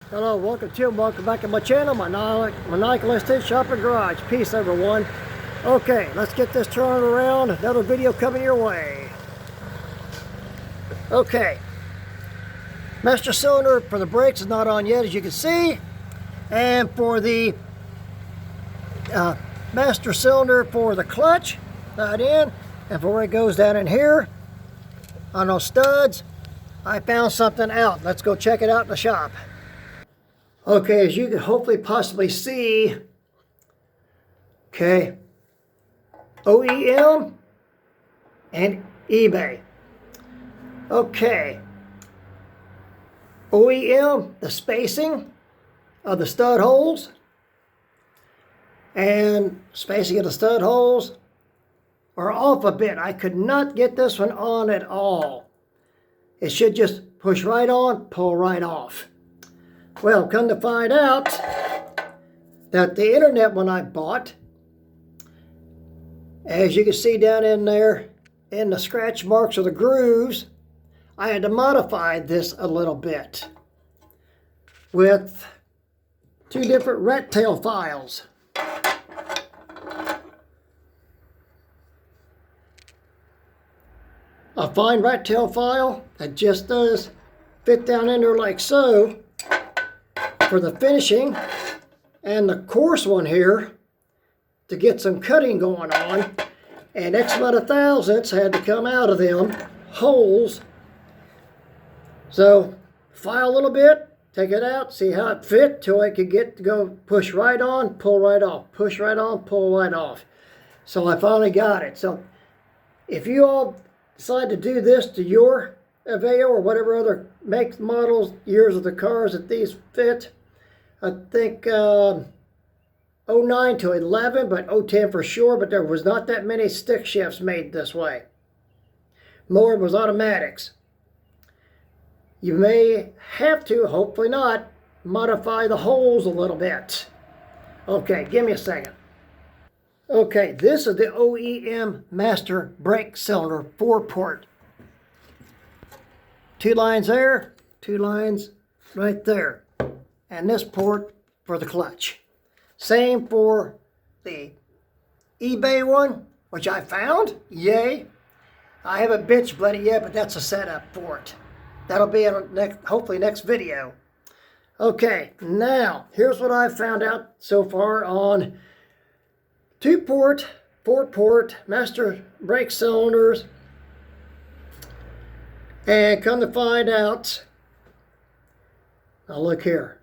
Hello, welcome back to my channel, Maniacal S10 Shop and Garage. Peace, everyone. Okay, let's get this turned around. Another video coming your way. Okay, master cylinder for the brakes is not on yet, as you can see. And for the master cylinder for the clutch, not in. And for where it goes down in here, on those studs, I found something out. Let's go check it out in the shop. Okay, as you can hopefully possibly see, okay, OEM and eBay. Okay, OEM, the spacing of the stud holes and spacing of the stud holes are off a bit. I could not get this one on at all. It should just push right on, pull right off. Well, come to find out that the internet one I bought, as you can see down in there, in the scratch marks or the grooves, I had to modify this a little bit with two different rat tail files. A fine rat tail file that just does fit down in there like so for the finishing, and the coarse one here to get some cutting going on, and X amount of thousandths had to come out of them holes. So file a little bit, take it out, see how it fit till I could get to go push right on, pull right off, push right on, pull right off. So I finally got it. So if you all decide to do this to your Aveo or whatever other makes, models, years of the cars that these fit, I think 09 to 11, but 010 for sure, but there was not that many stick shifts made this way. More was automatics. You may have to, hopefully not, modify the holes a little bit. Okay, give me a second. Okay, this is the OEM master brake cylinder 4-port. 2 lines there, 2 lines right there. And this port for the clutch. Same for the eBay one, which I found. Yay. I haven't bench bled it yet, but that's a setup for it. That'll be in hopefully next video. Okay, now here's what I've found out so far on 2-port, 4-port master brake cylinders. And come to find out, now look here.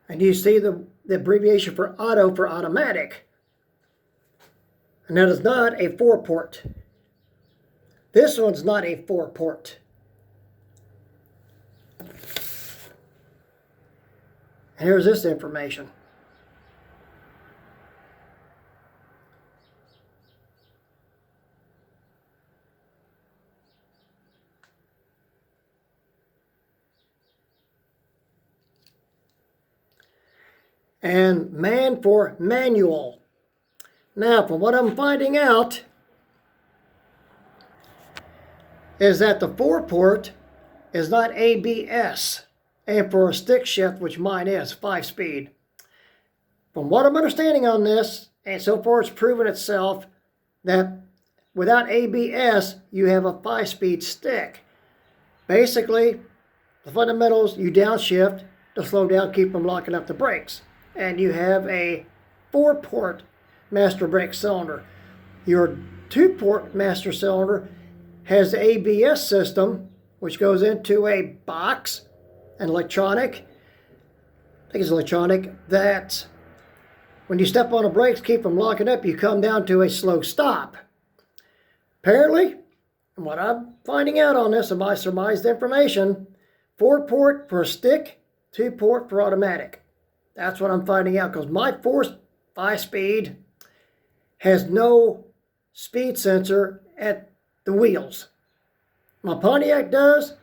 And you see the abbreviation for auto for automatic. And that is not a 4-port. This one's not a 4-port. And here's this information. And man for manual. Now, from what I'm finding out, is that the 4-port is not ABS, and for a stick shift, which mine is, 5-speed. From what I'm understanding on this, and so far it's proven itself, that without ABS, you have a 5-speed stick. Basically, the fundamentals, you downshift to slow down, keep from locking up the brakes. And you have a 4-port master brake cylinder. Your 2-port master cylinder has the ABS system, which goes into a box, an electronic, I think it's electronic, that when you step on the brakes, keep from locking up, you come down to a slow stop. Apparently, and what I'm finding out on this, and my surmised information, 4-port for stick, 2-port for automatic. That's what I'm finding out, because my 5-speed has no speed sensor at the wheels. My Pontiac does,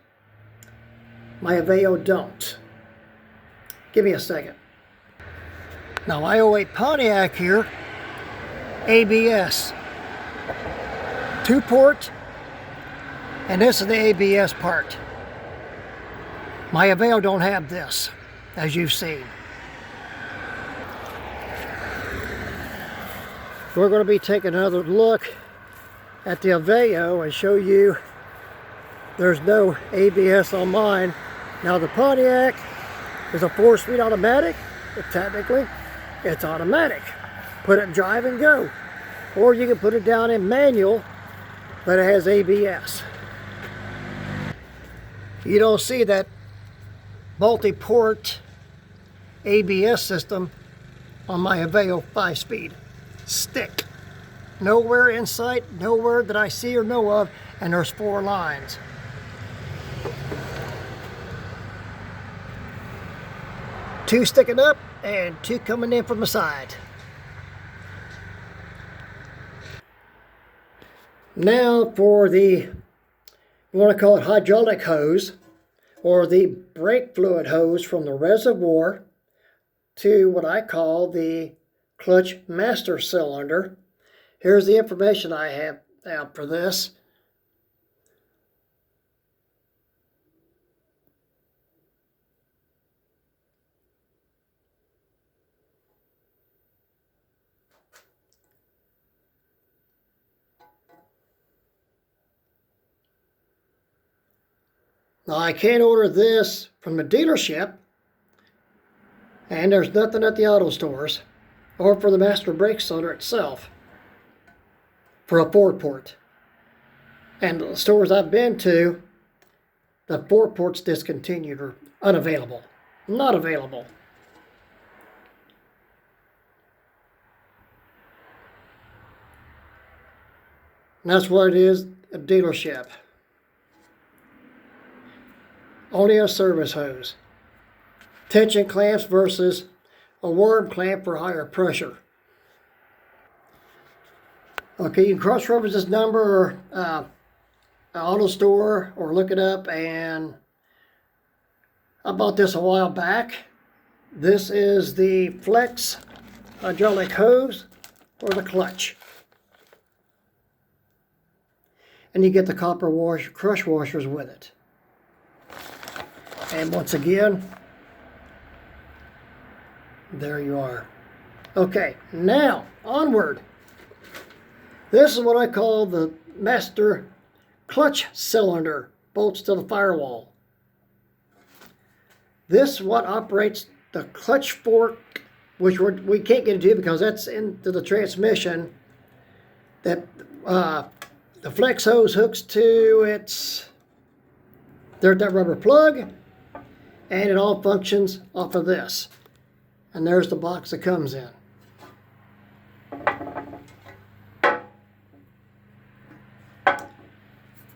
my Aveo don't. Give me a second. Now my 08 Pontiac here, ABS. 2-port, and this is the ABS part. My Aveo don't have this, as you've seen. We're going to be taking another look at the Aveo and show you there's no ABS on mine. Now the Pontiac is a 4-speed automatic, but technically it's automatic. Put it in drive and go. Or you can put it down in manual, but it has ABS. You don't see that multi-port ABS system on my Aveo 5-speed stick. Nowhere in sight, nowhere that I see or know of, and there's 4 lines. Two sticking up and 2 coming in from the side. Now for the, you want to call it hydraulic hose, or the brake fluid hose from the reservoir to what I call the clutch master cylinder. Here's the information I have out for this. Now I can't order this from the dealership, and there's nothing at the auto stores or for the master brake cylinder itself for a 4-port. And the stores I've been to, the 4-port's discontinued or unavailable. Not available. And that's what it is, a dealership. Only a service hose. Tension clamps versus a worm clamp for higher pressure. Okay, you can cross-reference this number or auto store or look it up, and I bought this a while back. This is the Flex hydraulic hose for the clutch. And you get the copper crush washers with it. And once again, there you are. Okay, now onward. This is what I call the master clutch cylinder, bolts to the firewall. This is what operates the clutch fork, which we can't get into because that's into the transmission. That the flex hose hooks to there's that rubber plug, and it all functions off of this. And there's the box that comes in.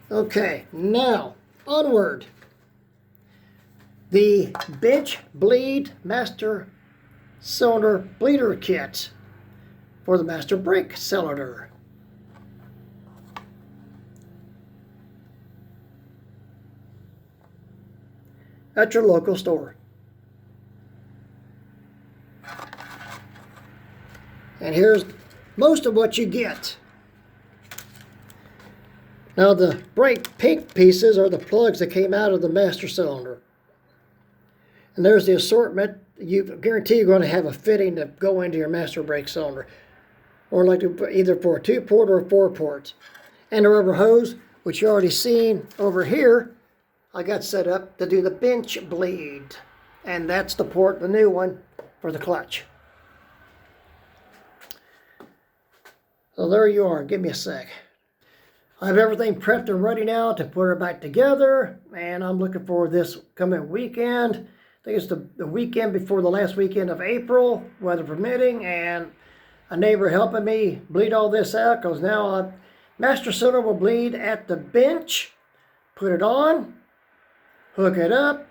Okay, now onward. The bench bleed master cylinder bleeder kit for the master brake cylinder. At your local store. And here's most of what you get. Now the bright pink pieces are the plugs that came out of the master cylinder. And there's the assortment. You guarantee you're going to have a fitting to go into your master brake cylinder. Or like either for a 2-port or a 4-port. And a rubber hose, which you already seen over here, I got set up to do the bench bleed. And that's the port, the new one, for the clutch. So there you are. Give me a sec. I have everything prepped and ready now to put her back together, and I'm looking for this coming weekend. I think it's the weekend before the last weekend of April, weather permitting, and a neighbor helping me bleed all this out, because now master cylinder will bleed at the bench, put it on, hook it up,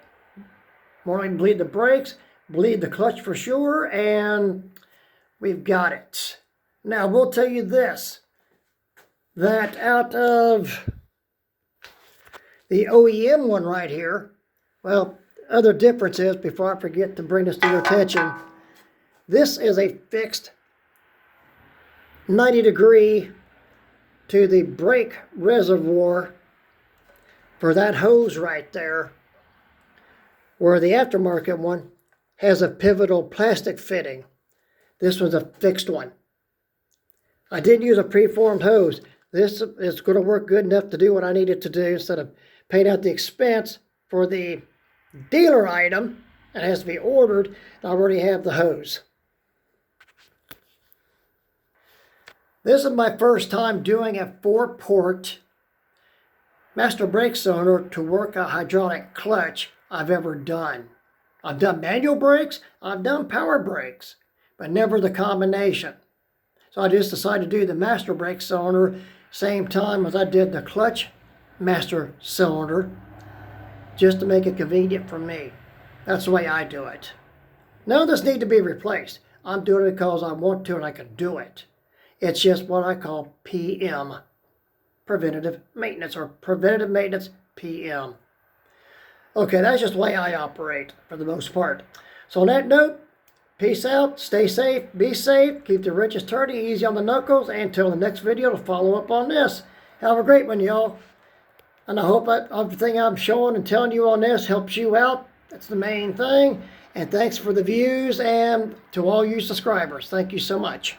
more like bleed the brakes, bleed the clutch for sure, and we've got it. Now, we'll tell you this, that out of The OEM one right here, well, other difference is, before I forget to bring this to your attention, this is a fixed 90-degree to the brake reservoir for that hose right there, where the aftermarket one has a pivotal plastic fitting. This one's a fixed one. I didn't use a preformed hose. This is going to work good enough to do what I need it to do instead of paying out the expense for the dealer item. It has to be ordered. I already have the hose. This is my first time doing a 4-port master brake cylinder to work a hydraulic clutch I've ever done. I've done manual brakes, I've done power brakes, but never the combination. So I just decided to do the master brake cylinder same time as I did the clutch master cylinder, just to make it convenient for me. That's the way I do it. None of this needs to be replaced. I'm doing it because I want to and I can do it. It's just what I call PM, preventative maintenance, or preventative maintenance PM. Okay, that's just the way I operate for the most part. So on that note, peace out, stay safe, be safe, keep the wrenches turning, easy on the knuckles, and until the next video to follow up on this. Have a great one, y'all. And I hope that everything I'm showing and telling you on this helps you out. That's the main thing. And thanks for the views, and to all you subscribers, thank you so much.